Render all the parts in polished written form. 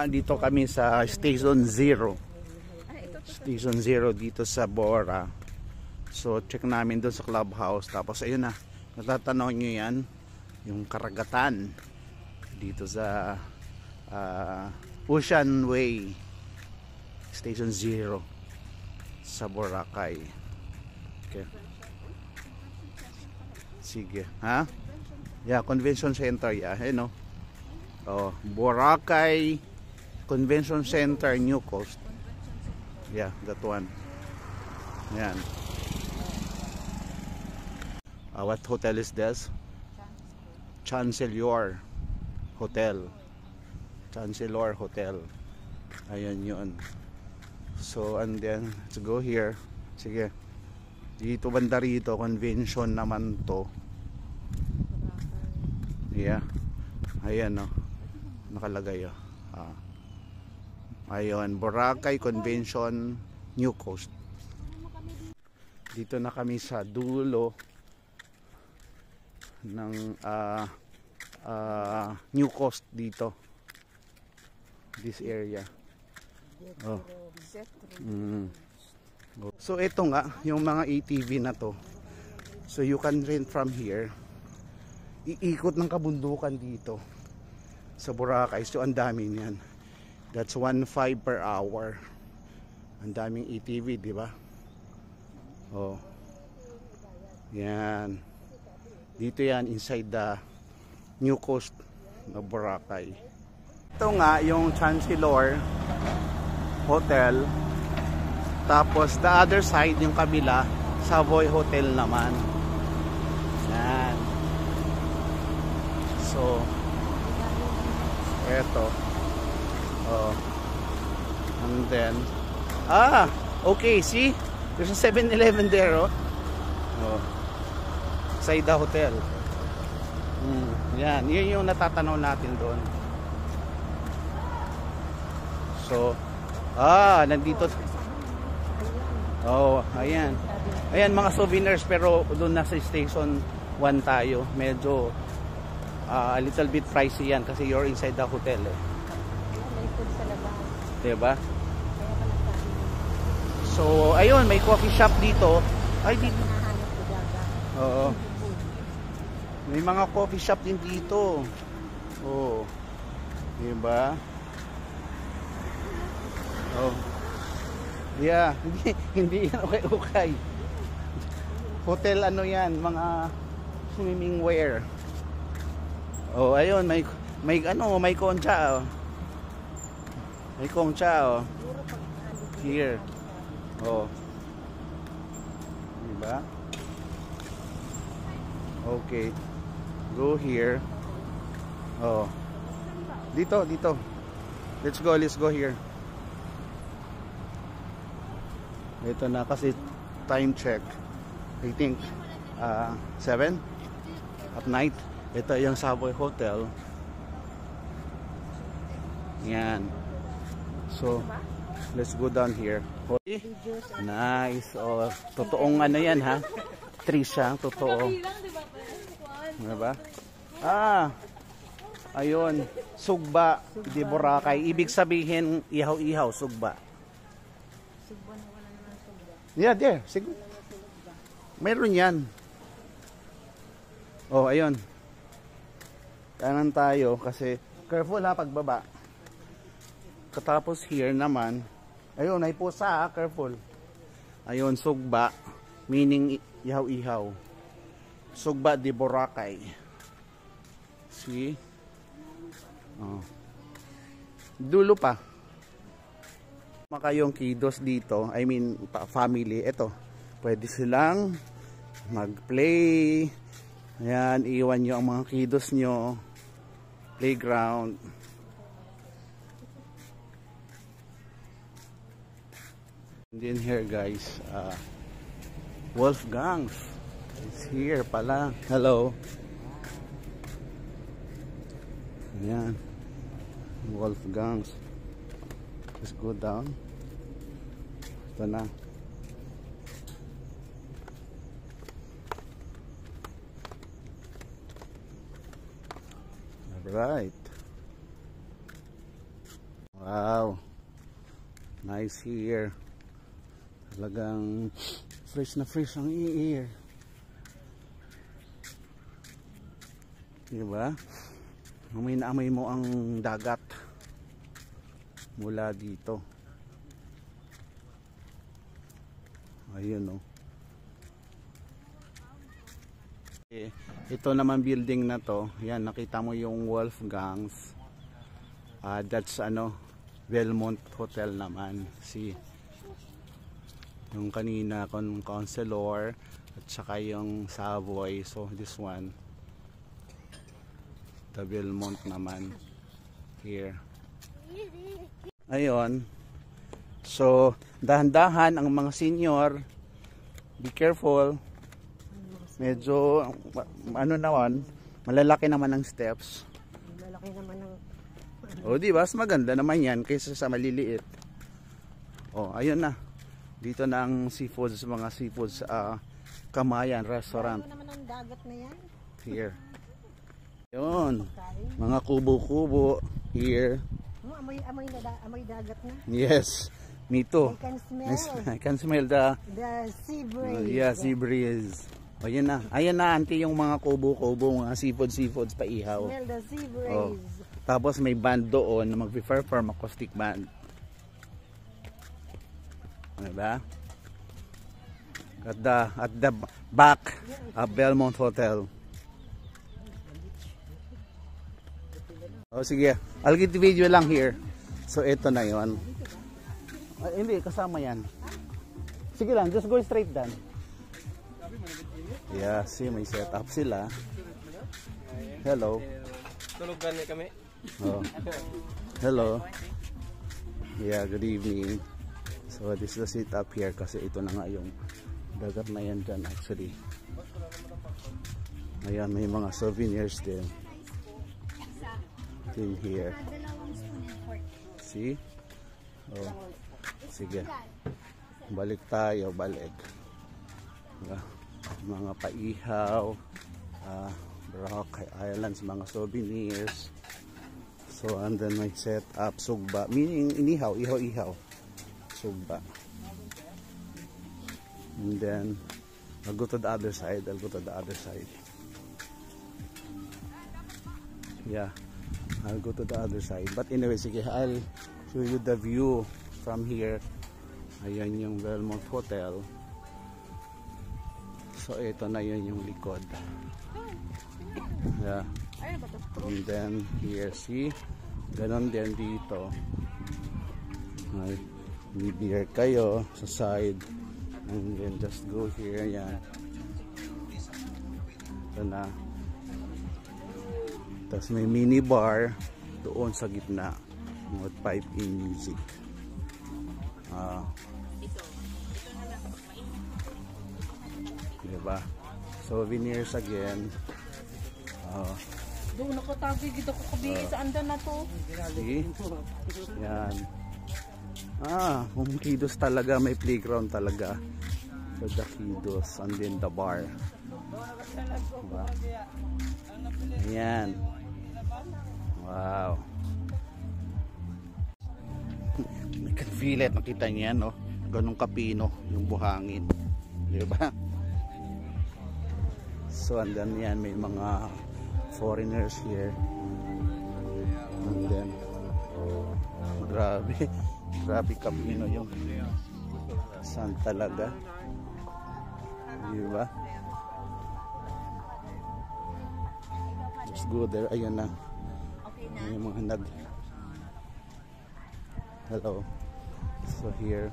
Dito kami sa Station Zero. Station Zero dito sa Bora. So check namin doon sa clubhouse. Tapos ayun na, natatanaw nyo yan, yung karagatan dito sa Ocean Way Station Zero sa Boracay. Okay. Sige, ha? Yeah, Convention Center, yeah, no. Oh, Boracay Convention Center, New Coast. Yeah, that one. Yan. What hotel is this? Chancellor Hotel. Chancellor Hotel. Ayan yun. So, and then, let's go here. Sige. Dito banda rito, convention naman to. Yeah. Ayan, no. Nakalagay, ayun, Boracay Convention, New Coast. Dito na kami sa dulo ng New Coast dito. This area. Oh. So ito nga, yung mga ATV na to. So you can rent from here. Iikot ng kabundukan dito sa Boracay. So ang dami niyan. That's 1.5 per hour. Ang daming ATV, di ba? Oh. Yan. Dito yan inside the New Coast ng Boracay. Ito nga yung Chancellor Hotel. Tapos the other side, yung kabila, Savoy Hotel naman. Yan. So eto. Oh. And then okay, see? There's a 7-Eleven there, oh. Saida Hotel. Yan, yun yung natatanaw natin doon. So, nandito. Oh, ayan. Ayan mga souvenirs, pero doon nasa station 1 tayo. Medyo a little bit pricey yan kasi you're inside the hotel, eh. Diba? So, ayun, may coffee shop dito. Ay, dito. Oo. May mga coffee shop din dito. Oh. Diba? Oh. Yeah, hindi yan okay. Hotel ano yan, mga swimming wear. Oh, ayun, may concha, oh. May concha, oh. Here. Oh. Diba? Okay. Go here. Oh. Dito. Let's go here. Ito na kasi time check. I think 7 at night. Ito yung Savoy Hotel. Yan. So, let's go down here. Nice. Oh, totoong ano yan, ha? Trisha, totoo. Diba? Ayun. Sugba di Boracay. Ibig sabihin, ihaw-ihaw, sugba. Sugba na wala naman sugba. Yeah, there. Siguro. Meron yan. Oh, ayun. Kanan tayo kasi careful, ha, pagbaba. Katapos here naman, ayun, ay pusa, ha, careful. Ayun, sugba, meaning ihaw-ihaw. Sugba di Boracay. See? Oh. Dulo pa. Makayong kiddos dito, I mean, family, ito. Pwede silang mag-play. Ayan, iwan nyo ang mga kiddos nyo. Playground. And then here, guys, Wolfgang's is here pala. Hello. Ayan, Wolfgang's. Let's go down. Ito na. Alright. Wow. Nice here. Talagang fresh na fresh ang air. Diba? Amoy na amoy mo ang dagat mula dito. Ayun, oh. Ito naman building na to. Yan, nakita mo yung Wolfgang's. That's ano, Belmont Hotel naman. See, yung kanina Counselor at saka yung Savoy. So this one, the Belmont naman here. Ayun. So dahan-dahan ang mga senior, be careful. Medyo ano naman, malalaki naman ang steps. Malalaki naman ang... O di ba, mas maganda naman yan kaysa sa maliliit. O ayun na. Dito na ang seafoods, mga seafoods Kamayan restaurant. Ano naman ang dagat na yan? Here. Yun. Mga kubo-kubo here. Amoy dagat na. Yes. Me too. I can smell the sea breeze. Yeah, sea breeze. O yun na. Ayan na, auntie, yung mga kubo-kubo, mga seafoods pa ihaw. Smell the sea breeze. Oh. Tapos may band doon na mag-perform, acoustic band. Diba? At the back of Belmont Hotel. Oh, sige. I'll get the video lang here. So ito na yon. Hindi, kasama yan. Sige lang, just go straight down. Yeah, see, may setup sila. Hello. Tulugan niya kami. Oh. Hello. Yeah, good evening. So this is the setup here kasi ito na nga yung dagat na yan dyan actually. Ayan, may mga souvenirs din. In here. See? Oh. Sige. Balik tayo, balik. Mga paihaw, Rock Islands, mga souvenirs. So and then may set up sugba, meaning inihaw, ihaw, sugba. And then I'll go to the other side. Yeah, I'll go to the other side. But anyway, sige, I'll show you the view from here. Ayan yung Belmont Hotel. So ito na yun yung likod. Yeah. And then here, see? Ganon din dito. Ay, bibigay kayo sa side. And then just go here. Yan. Ito na. Tapos may mini bar doon sa gitna. With pipe-in music. Diba? Souvenirs again. Doon ako tabi, dito ko kabihin sa andan na to. See? Yan. Kidos talaga. May playground talaga. So the Kidos. And then the bar. Diba? Ayan. Wow. I can feel it. Nakita niya, no? Ganong kapino yung buhangin. Diba? So and then yan, may mga foreigners here. And then grabe kapino yung sand talaga. Diba? Just go there. Ayun na. May mga hello. So here.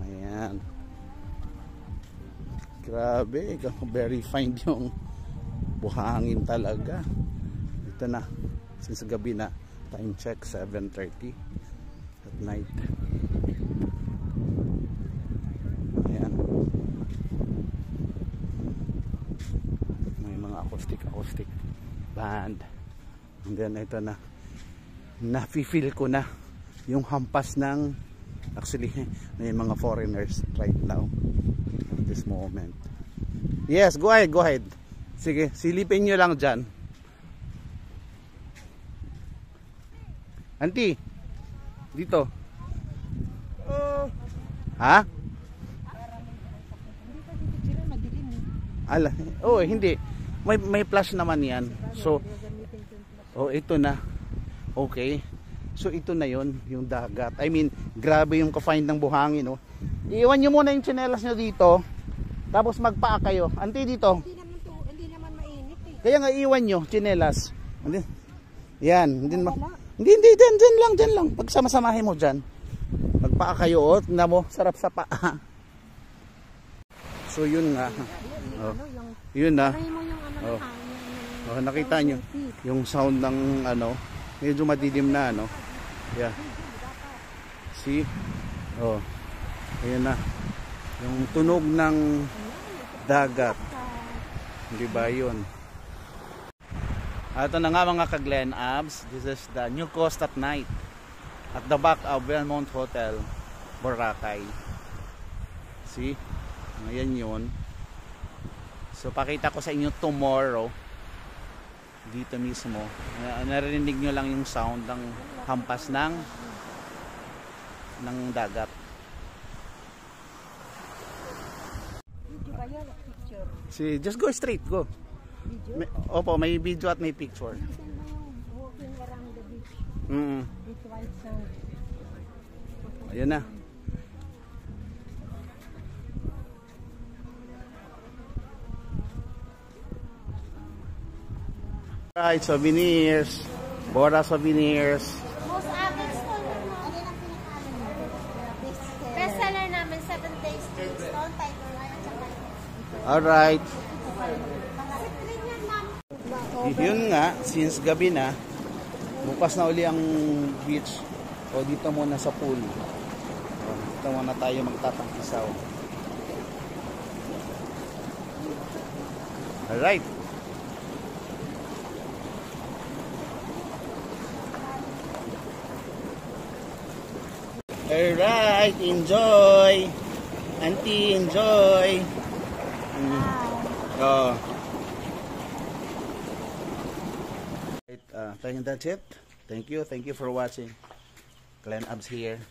Ayan. Grabe, very fine yung buhangin talaga. Ito na, since gabi na, time check 7:30 at night. Ayan. May mga acoustic band. And then ito na, nafe-feel ko na yung hampas ng, actually may mga foreigners right now at this moment. Yes, go ahead. Sige, silipin nyo lang dyan. Auntie, dito. Ha? Ala, oh, hindi. May flash naman 'yan. So, oh, ito na. Okay. So ito na 'yon, yung dagat. I mean, grabe yung ka-find ng buhangin, oh. Iiwan niyo muna yung tsinelas niyo dito. Tapos magpaa kayo. Auntie, dito. Hindi naman mainit eh. Kaya nga iwan nyo, tsinelas. Yan, hindi dyan lang. Pagsama-samahin mo dyan. Magpaa kayo, oh, tingnan mo, sarap sa paa. So yun nga. Oh, yun na. Oh. Oh, nakita nyo yung sound ng ano, medyo madilim na, ano. Yeah. See? Oh. Ayun na. Yung tunog ng dagat. Di ba yun? Ito na nga mga ka-Glen Abs. This is the new coast at night. At the back of Belmont Hotel, Boracay. See? Ayan yun. So pakita ko sa inyo tomorrow. Dito mismo. Narinig nyo lang yung sound ng hampas ng dagat. See, just go straight, go. Opo, may video at may picture. Walking around the beach. With white sand. Ayan na. Right, souvenirs. Bora souvenirs. Most average stone mo. Best seller namin, 7 days straight stone, tiger eye, at saka Alright. Siprin yan, ma'am. Yun nga, since gabi na, bukas na uli ang beach. O dito muna sa pool. O, dito muna tayo magtatangkisaw. Alright. Alright, enjoy. Auntie, enjoy. Oh. Right, that's it. Thank you for watching. Glen Abs here.